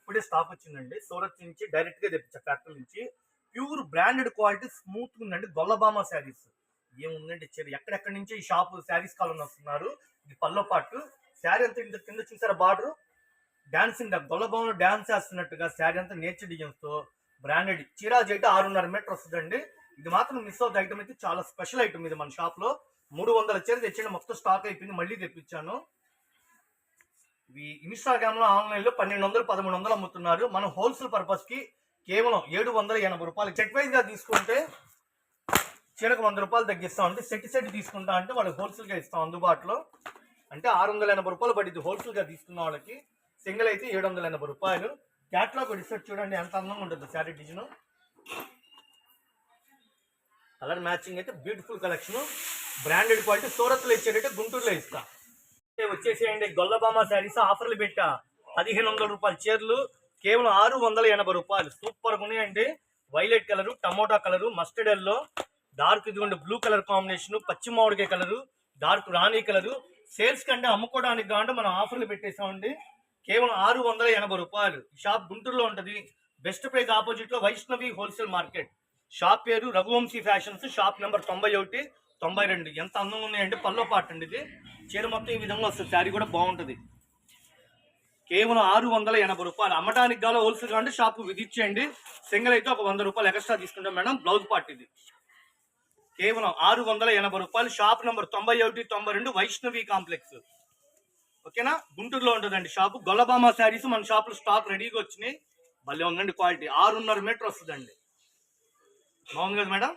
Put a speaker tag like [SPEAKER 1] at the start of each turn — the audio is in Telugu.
[SPEAKER 1] ఇప్పుడే స్టాక్ వచ్చిందండి. సూరత్ నుంచి డైరెక్ట్ గా తెప్పించా ఫ్యాక్టరీ నుంచి. ప్యూర్ బ్రాండెడ్ క్వాలిటీ, స్మూత్ ఉందండి. గొల్లబామ శారీస్ ఏముందండి ఇచ్చారు. ఎక్కడెక్కడి నుంచి ఈ షాప్ శారీస్ కావాలని వస్తున్నారు. ఇది పల్లో పాటు శారీ అంతా ఇంత కింద చూసారా బార్డర్ డాన్సింగ్ గొల్లబామలో డాన్స్ చేస్తున్నట్టుగా శారీ అంతా నేచర్ డిజైన్స్ తో బ్రాండెడ్. చీరాజ్ అయితే 6.5 మీటర్ వస్తుందండి. ఇది మాత్రం మిస్ అవుతుంది ఐటమ్ అయితే చాలా స్పెషల్ ఐటమ్ ఇది. మన షాప్ లో 300 చీర తెచ్చాను, మొత్తం స్టాక్ అయిపోయింది, మళ్ళీ తెప్పించాను. ఇవి ఇన్స్టాగ్రామ్ లో ఆన్లైన్ లో 1200 1300 అమ్ముతున్నారు. మనం హోల్సేల్ పర్పస్ కి కేవలం 780 రూపాయలు. సెట్ వైజ్ గా తీసుకుంటే చీరకు 100 రూపాయలు తగ్గిస్తాం. అంటే సెట్ తీసుకుంటా అంటే వాళ్ళకి హోల్సేల్ గా ఇస్తాం అందుబాటులో. అంటే 680 రూపాయలు పడింది హోల్సేల్ గా తీసుకున్న వాళ్ళకి. సింగిల్ అయితే 780 రూపాయలు. క్యాట్లాగ్ డిస్ప్లే చూడండి ఎంత అందంగా ఉంటుంది శారీ డిజైన్. కలర్ మ్యాచింగ్ అయితే beautiful collection. Branded quality. Surat లో ఇచ్చేటట్టు గుంటూరులో ఇస్తా. వచ్చేసేయండి గొల్లబామ శారీస్ ఆఫర్లు పెట్టా. 1500 రూపాయల చీరలు కేవలం 680 రూపాయలు. సూపర్ గా ఉన్నాయండి. Violet colour, tomato colour, mustard yellow, dark ఇదిగోండి బ్లూ కలర్ కాంబినేషన్, పచ్చి మామిడికాయ కలరు, డార్క్ రాణి కలరు. సేల్స్ కంటే అమ్ముకోవడానికి కాకుండా మనం ఆఫర్లు పెట్టేసామండి. కేవలం 680 రూపాయలు. షాప్ గుంటూరులో ఉంటుంది. బెస్ట్ ప్రైస్ ఆపోజిట్ లో వైష్ణవి హోల్సేల్ మార్కెట్. షాప్ పేరు రఘువంశీ ఫ్యాషన్స్. Shop number 91 92. ఎంత అందంగా ఉన్నాయండి. పల్లో పాట అండి ఇది. చీర మొత్తం ఈ విధంగా వస్తుంది. శారీ కూడా బాగుంటుంది. కేవలం 680 రూపాయలు. అమ్మడానికి కావాలి హోల్సేల్ కావాలంటే షాప్ విజిట్ చేయండి. సింగిల్ అయితే ఒక 100 రూపాయలు ఎక్స్ట్రా తీసుకుంటాం మేడం. బ్లౌజ్ పార్ట్ ఇది. కేవలం 680 రూపాయలు. Shop number 91 92 Vaishnavi complex. ఓకేనా. గుంటూరులో ఉంటుందండి షాప్. గొల్లబామ శారీస్ మన షాప్ లో స్టాక్ రెడీగా వచ్చినాయి. భలే ఉందండి క్వాలిటీ. 6.5 మీటర్ వస్తుందండి. బాగుంది కదా మేడం.